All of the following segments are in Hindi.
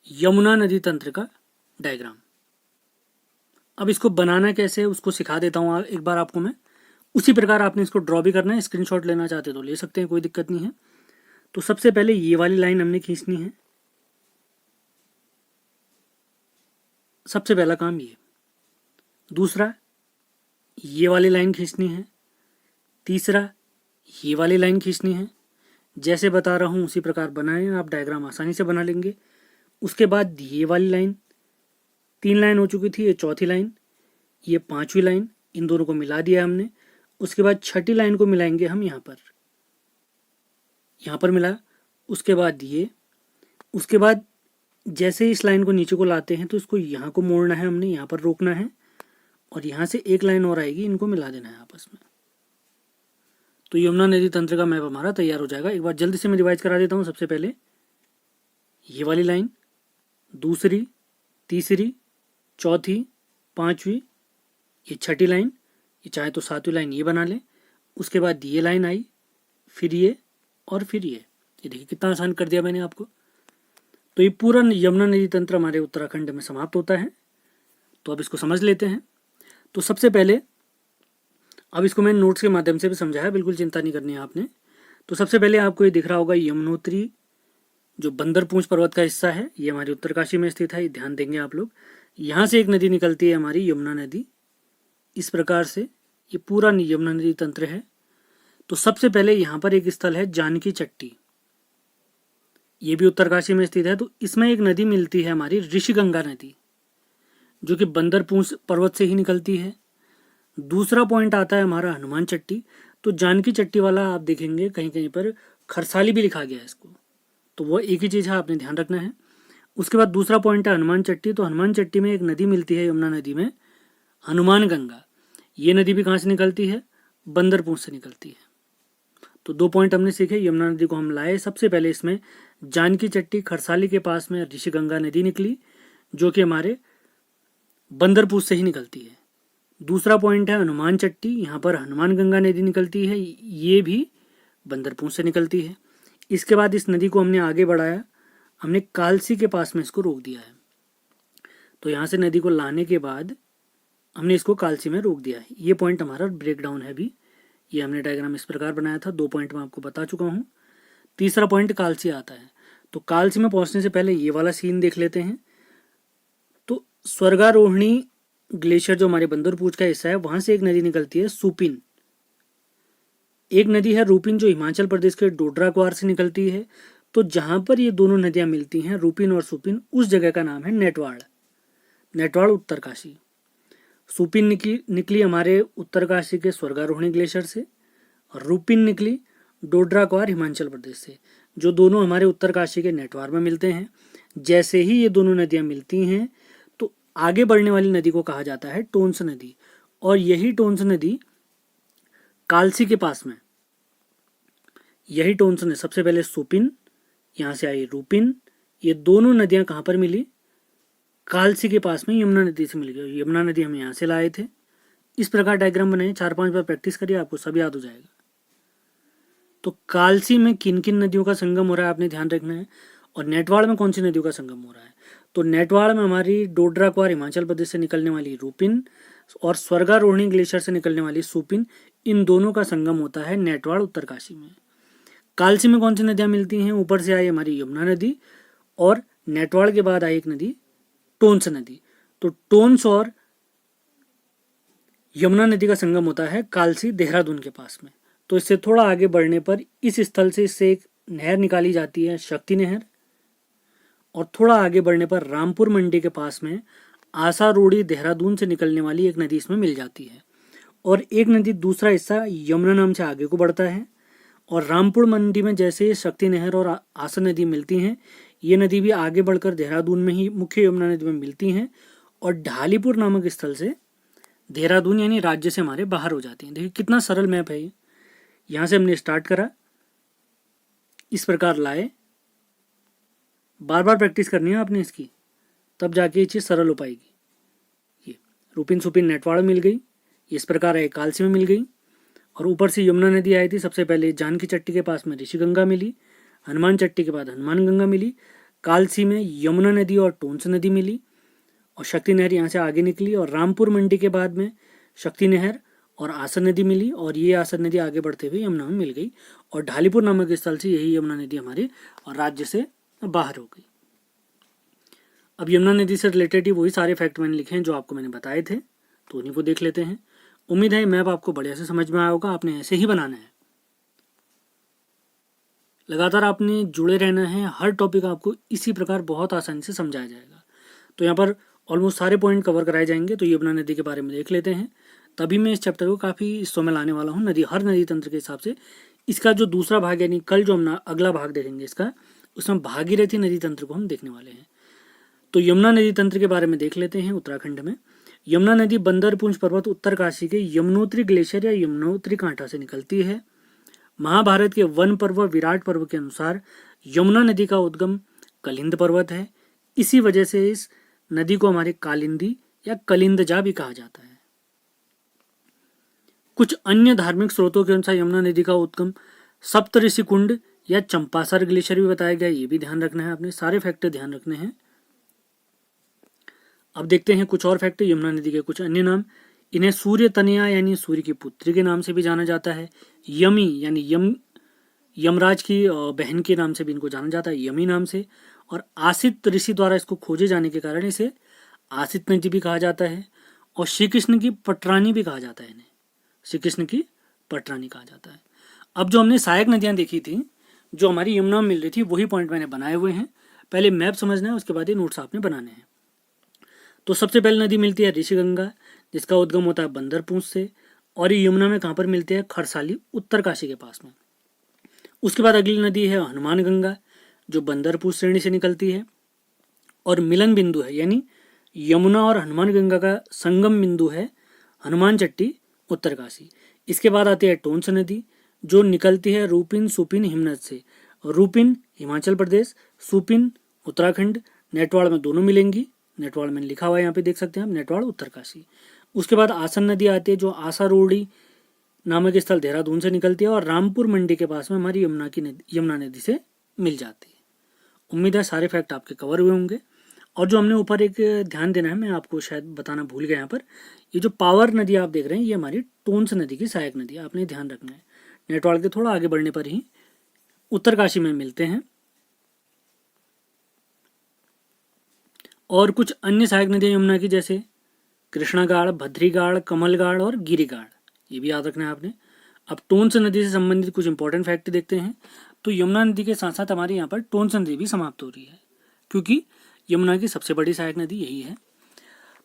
यमुना नदी तंत्र का डायग्राम। अब इसको बनाना कैसे है उसको सिखा देता हूँ एक बार आपको मैं। उसी प्रकार आपने इसको ड्रॉ भी करना है, स्क्रीनशॉट लेना चाहते तो ले सकते हैं, कोई दिक्कत नहीं है। तो सबसे पहले ये वाली लाइन हमने खींचनी है, सबसे पहला काम ये। दूसरा ये वाली लाइन खींचनी है। तीसरा ये वाली लाइन खींचनी है। जैसे बता रहा हूँ उसी प्रकार बनाएं, आप डायग्राम आसानी से बना लेंगे। उसके बाद ये वाली लाइन, 3 लाइन हो चुकी थी, ये चौथी लाइन, ये 5वीं लाइन, इन दोनों को मिला दिया हमने। उसके बाद छठी लाइन को मिलाएंगे हम यहाँ पर मिला। उसके बाद ये, उसके बाद जैसे इस लाइन को नीचे को लाते हैं तो इसको यहाँ को मोड़ना है हमने, यहाँ पर रोकना है, और यहाँ से एक लाइन और आएगी, इनको मिला देना है आपस में। तो यमुना नदी तंत्र का मैप हमारा तैयार हो जाएगा। एक बार जल्दी से मैं रिवाइज करा देता हूँ। सबसे पहले ये वाली लाइन, दूसरी, तीसरी, चौथी, 5वीं, ये छठी लाइन, ये चाहे तो 7वीं लाइन ये बना लें। उसके बाद ये लाइन आई, फिर ये, और फिर ये देखिए कितना आसान कर दिया मैंने आपको। तो ये पूरा यमुना नदी तंत्र हमारे उत्तराखंड में समाप्त होता है। तो अब इसको समझ लेते हैं। तो सबसे पहले, अब इसको मैंने नोट्स के माध्यम से भी समझाया, बिल्कुल चिंता नहीं करनी है आपने। तो सबसे पहले आपको ये दिख रहा होगा यमुनोत्री, जो बंदरपूंछ पर्वत का हिस्सा है, ये हमारी उत्तरकाशी में स्थित है, ये ध्यान देंगे आप लोग। यहाँ से एक नदी निकलती है हमारी यमुना नदी, इस प्रकार से ये पूरा यमुना नदी तंत्र है। तो सबसे पहले यहाँ पर एक स्थल है जानकी चट्टी, ये भी उत्तरकाशी में स्थित है। तो इसमें एक नदी मिलती है हमारी ऋषिगंगा नदी, जो कि बंदरपूंछ पर्वत से ही निकलती है। दूसरा पॉइंट आता है हमारा हनुमान चट्टी। तो जानकी चट्टी वाला आप देखेंगे कहीं कहीं पर खरसाली भी लिखा गया है इसको, तो वो एक ही चीज़ है, आपने ध्यान रखना है। उसके बाद दूसरा पॉइंट है हनुमान चट्टी। तो हनुमान चट्टी में एक नदी मिलती है यमुना नदी में, हनुमान गंगा। ये नदी भी कहाँ से निकलती है? बंदरपूंछ से निकलती है। तो 2 पॉइंट हमने सीखे। यमुना नदी को हम लाए। सबसे पहले इसमें जानकी चट्टी, खरसाली के पास में ऋषिगंगा नदी निकली, जो कि हमारे बंदरपूंछ से ही निकलती है। दूसरा पॉइंट है हनुमान चट्टी, यहाँ पर हनुमान गंगा नदी निकलती है, ये भी बंदरपूंछ से निकलती है। इसके बाद इस नदी को हमने आगे बढ़ाया, हमने कालसी के पास में इसको रोक दिया है। तो यहाँ से नदी को लाने के बाद हमने इसको कालसी में रोक दिया है। ये पॉइंट हमारा ब्रेकडाउन है अभी। ये हमने डायग्राम इस प्रकार बनाया था, 2 पॉइंट मैं आपको बता चुका हूँ। तीसरा पॉइंट कालसी आता है। तो कालसी में पहुंचने से पहले ये वाला सीन देख लेते हैं। तो स्वर्गारोहिणी ग्लेशियर जो हमारे बंदरपूंछ का हिस्सा है, वहां से एक नदी निकलती है सुपिन। एक नदी है रूपिन, जो हिमाचल प्रदेश के डोडरा क्वार से निकलती है। तो जहां पर ये दोनों नदियां मिलती हैं, रूपिन और सुपिन, उस जगह का नाम है नेटवाड़। नेटवाड़ उत्तरकाशी। सुपिन निकली हमारे उत्तरकाशी के स्वर्गारोहिणी ग्लेशियर से, और रूपिन निकली डोडरा क्वार हिमाचल प्रदेश से, जो दोनों हमारे उत्तरकाशी के नेटवाड़ में मिलते हैं। जैसे ही ये दोनों नदियां मिलती हैं तो आगे बढ़ने वाली नदी को कहा जाता है टोंस नदी, और यही टोंस नदी कालसी के पास में, यही टोंस ने सबसे पहले सुपिन, यहाँ से आई रूपिन, ये दोनों नदियां कहाँ पर मिली? कालसी के पास में यमुना नदी से मिल गई। यमुना नदी हम यहाँ से लाए थे। इस प्रकार डायग्राम बनाए, 4-5 बार प्रैक्टिस करिए, आपको सब याद हो जाएगा। तो कालसी में किन किन नदियों का संगम हो रहा है आपने ध्यान रखना है, और नेटवाड़ में कौन सी नदियों का संगम हो रहा है? तो नेटवाड़ में हमारी डोडरा क्वार हिमाचल प्रदेश से निकलने वाली रूपिन और स्वर्गारोहिणी ग्लेशियर से निकलने वाली सुपिन, इन दोनों का संगम होता है नेटवाड़ उत्तरकाशी में। कालसी में कौन सी नदियां मिलती हैं? ऊपर से आई हमारी यमुना नदी, और नेटवाड़ के बाद आई एक नदी टोंस नदी। तो टोंस और यमुना नदी का संगम होता है कालसी देहरादून के पास में। तो इससे थोड़ा आगे बढ़ने पर इस स्थल से इससे एक नहर निकाली जाती है, शक्ति नहर, और थोड़ा आगे बढ़ने पर रामपुर मंडी के पास में आसारोड़ी देहरादून से निकलने वाली एक नदी इसमें मिल जाती है। और एक नदी दूसरा हिस्सा यमुना नाम से आगे को बढ़ता है, और रामपुर मंडी में जैसे शक्ति नहर और आसा नदी मिलती हैं, ये नदी भी आगे बढ़कर देहरादून में ही मुख्य यमुना नदी में मिलती हैं, और ढालीपुर नामक स्थल से देहरादून यानी राज्य से हमारे बाहर हो जाती हैं। देखिए कितना सरल मैप है ये। यहाँ से हमने स्टार्ट करा, इस प्रकार लाए, बार बार प्रैक्टिस करनी है आपने इसकी, तब जाके ये चीज़ सरल हो पाएगी। ये रूपिन सुपिन नेटवाड़ मिल गई, इस प्रकार है कालसी में मिल गई, और ऊपर से यमुना नदी आई थी। सबसे पहले जानकी चट्टी के पास में ऋषिगंगा मिली, हनुमान चट्टी के बाद हनुमान गंगा मिली, कालसी में यमुना नदी और टोंस नदी मिली और शक्ति नहर यहाँ से आगे निकली, और रामपुर मंडी के बाद में शक्ति नहर और आसन नदी मिली, और ये आसन नदी आगे बढ़ते हुए यमुना में मिल गई, और ढालीपुर नामक स्थल से यही यमुना नदी हमारे और राज्य से बाहर हो गई। अब यमुना नदी से रिलेटेड ही वही सारे फैक्ट मैंने लिखे हैं जो आपको मैंने बताए थे, तो उन्हीं को देख लेते हैं। उम्मीद है मैप आपको बढ़िया से समझ में आया होगा। आपने ऐसे ही बनाना है, लगातार आपने जुड़े रहना है, हर टॉपिक आपको इसी प्रकार बहुत आसानी से समझाया जाएगा। तो यहाँ पर ऑलमोस्ट सारे पॉइंट कवर कराए जाएंगे। तो यमुना नदी के बारे में देख लेते हैं, तभी मैं इस चैप्टर को काफ़ी हिस्सों में लाने वाला हूँ, नदी हर नदी तंत्र के हिसाब से। इसका जो दूसरा भाग यानी कल जो हम अगला भाग देखेंगे इसका, उसमें भागीरथी नदी तंत्र को हम देखने वाले हैं। तो यमुना नदी तंत्र के बारे में देख लेते हैं। उत्तराखंड में यमुना नदी बंदरपुंज पर्वत उत्तरकाशी के यमुनोत्री ग्लेशियर या यमुनोत्री कांटा से निकलती है। महाभारत के वन पर्व विराट पर्व के अनुसार यमुना नदी का उद्गम कलिंद पर्वत है। इसी वजह से इस नदी को हमारे कालिंदी या कलिंदजा भी कहा जाता है। कुछ अन्य धार्मिक स्रोतों के अनुसार यमुना नदी का उद्गम सप्तऋषि कुंड या चंपासर ग्लेशियर भी बताया गया, ये भी ध्यान रखना है, आपने सारे फैक्टर ध्यान रखने हैं। अब देखते हैं कुछ और फैक्टर यमुना नदी के कुछ अन्य नाम। इन्हें सूर्य तनया यानी सूर्य की पुत्री के नाम से भी जाना जाता है। यमी यानी यमराज की बहन के नाम से भी इनको जाना जाता है, यमी नाम से। और आसित ऋषि द्वारा इसको खोजे जाने के कारण इसे आसित नदी भी कहा जाता है। और श्री कृष्ण की पटरानी भी कहा जाता है, इन्हें श्री कृष्ण की पटरानी कहा जाता है। अब जो हमने सहायक नदियां देखी थी जो हमारी यमुना में मिल रही थी, वही पॉइंट मैंने बनाए हुए हैं। पहले मैप समझना है, उसके बाद ये नोट्स आपने बनाने हैं। तो सबसे पहले नदी मिलती है ऋषिगंगा, जिसका उद्गम होता है बंदरपुंज से, और ये यमुना में कहाँ पर मिलती है, खरसाली उत्तरकाशी के पास में। उसके बाद अगली नदी है हनुमान गंगा, जो बंदरपुर श्रेणी से निकलती है और मिलन बिंदु है, यानी यमुना और हनुमान गंगा का संगम बिंदु है हनुमान चट्टी उत्तरकाशी। इसके बाद आती है टोंस नदी, जो निकलती है रूपिन सुपिन हिमनद से। रूपिन हिमाचल प्रदेश, सुपिन उत्तराखंड, नेटवाड़ में दोनों मिलेंगी। नेटवाड़ में लिखा हुआ है, यहाँ पे देख सकते हैं आप, नेटवाड़ उत्तरकाशी। उसके बाद आसन नदी आती है, जो आसारोड़ी नामक स्थल देहरादून से निकलती है और रामपुर मंडी के पास में हमारी यमुना नदी से मिल जाती है। उम्मीद है सारे फैक्ट आपके कवर हुए होंगे। और जो हमने ऊपर एक ध्यान देना है, मैं आपको शायद बताना भूल गया यहाँ पर, ये जो पावर नदी आप देख रहे हैं, ये हमारी टोंस नदी की सहायक नदी है, आपने ध्यान रखना है। नेटवाड़ के थोड़ा आगे बढ़ने पर ही उत्तरकाशी में मिलते हैं। और कुछ अन्य सहायक नदियाँ यमुना की, जैसे कृष्णागाड़, भद्रीगाड़, कमलगाड़ और गिरिगाड़, ये भी याद रखना है आपने। अब टोंस नदी से संबंधित कुछ इंपॉर्टेंट फैक्ट देखते हैं। तो यमुना नदी के साथ साथ हमारे यहाँ पर टोंस नदी भी समाप्त हो रही है, क्योंकि यमुना की सबसे बड़ी सहायक नदी यही है।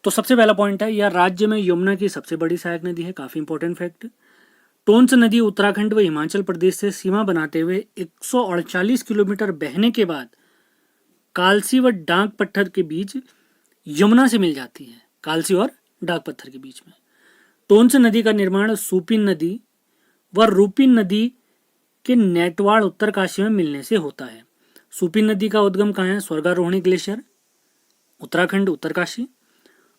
तो सबसे पहला पॉइंट है, यह राज्य में यमुना की सबसे बड़ी सहायक नदी है, काफी इंपॉर्टेंट फैक्ट। टोंस नदी उत्तराखंड व हिमाचल प्रदेश से सीमा बनाते हुए 148 किलोमीटर बहने के बाद कालसी व डाक पत्थर के बीच यमुना से मिल जाती है, कालसी और डाक पत्थर के बीच में। टोंस नदी का निर्माण सुपिन नदी व रूपिन नदी के नेटवाड़ उत्तरकाशी में मिलने से होता है। सुपिन नदी का उद्गम कहाँ है, स्वर्गारोहिणी ग्लेशियर उत्तराखंड उत्तरकाशी,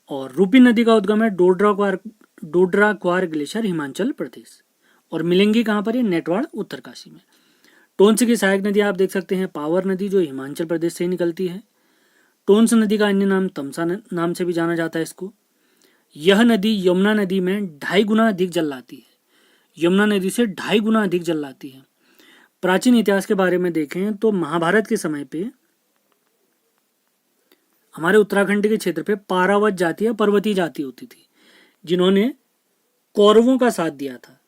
और रूपिन नदी का उद्गम है डोडरा क्वार ग्लेशियर हिमाचल प्रदेश, और मिलेंगी कहाँ पर, ये नेटवाड़ उत्तरकाशी में। टोंस की सहायक नदी आप देख सकते हैं पावर नदी, जो हिमाचल प्रदेश से निकलती है। टोंस नदी का अन्य नाम तमसा नाम से भी जाना जाता है इसको। यह नदी यमुना नदी में 2.5 गुना अधिक जल लाती है, यमुना नदी से 2.5 गुना अधिक जल लाती है। प्राचीन इतिहास के बारे में देखें तो महाभारत के समय पे हमारे उत्तराखंड के क्षेत्र पे पारावत जाति या पर्वतीय जाति होती थी, जिन्होंने कौरवों का साथ दिया था।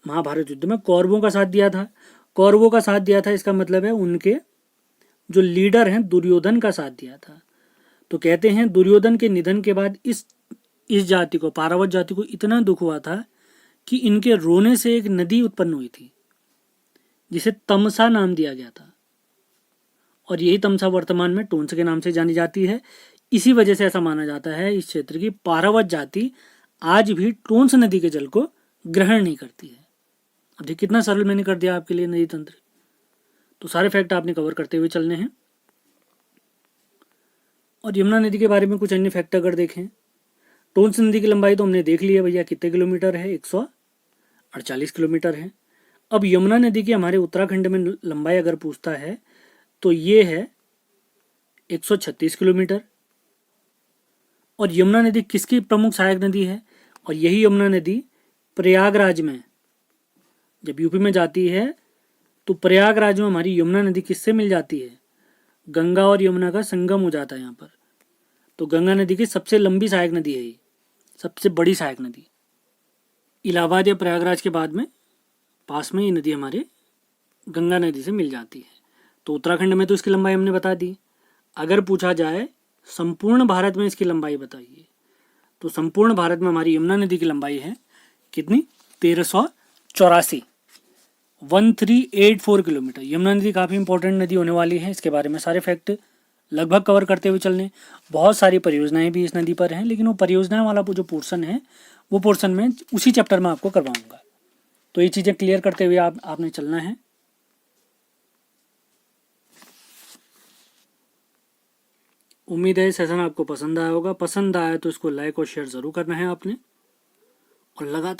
महाभारत युद्ध में कौरवों का साथ दिया था। कौरवों का साथ दिया था इसका मतलब है उनके जो लीडर हैं दुर्योधन का साथ दिया था। तो कहते हैं दुर्योधन के निधन के बाद इस जाति को, पारावत जाति को इतना दुख हुआ था कि इनके रोने से एक नदी उत्पन्न हुई थी, जिसे तमसा नाम दिया गया था, और यही तमसा वर्तमान में टोंस के नाम से जानी जाती है। इसी वजह से ऐसा माना जाता है इस क्षेत्र की पारावत जाति आज भी टोंस नदी के जल को ग्रहण नहीं करती है। अब देखिए कितना सरल मैंने कर दिया आपके लिए नदी तंत्र। तो सारे फैक्ट आपने कवर करते हुए चलने हैं। और यमुना नदी के बारे में कुछ अन्य फैक्ट अगर देखें, टोंस नदी की लंबाई तो हमने देख ली है भैया, कितने किलोमीटर है, 148 किलोमीटर है। अब यमुना नदी की हमारे उत्तराखंड में लंबाई अगर पूछता है तो ये है 136 किलोमीटर। और यमुना नदी किसकी प्रमुख सहायक नदी है? और यही यमुना नदी प्रयागराज में, जब यूपी में जाती है तो प्रयागराज में हमारी यमुना नदी किससे मिल जाती है? गंगा और यमुना का संगम हो जाता है यहाँ पर। तो गंगा नदी की सबसे लंबी सहायक नदी है ये, सबसे बड़ी सहायक नदी। इलाहाबाद या प्रयागराज के बाद में पास में ये नदी हमारे गंगा नदी से मिल जाती है। तो उत्तराखंड में तो इसकी लंबाई हमने बता दी। अगर पूछा जाए संपूर्ण भारत में इसकी लंबाई बताइए, तो संपूर्ण भारत में हमारी यमुना नदी की लंबाई है कितनी? 1384, 1384 किलोमीटर। यमुना नदी काफ़ी इंपॉर्टेंट नदी होने वाली है, इसके बारे में सारे फैक्ट लगभग कवर करते हुए चलने। बहुत सारी परियोजनाएं भी इस नदी पर हैं, लेकिन वो परियोजनाएं वाला जो पोर्शन है वो पोर्शन में उसी चैप्टर में आपको करवाऊंगा। तो ये चीज़ें क्लियर करते हुए आपने चलना है। उम्मीद है सेशन आपको पसंद आया होगा। पसंद आया तो इसको लाइक और शेयर ज़रूर करना है आपने, और लगातार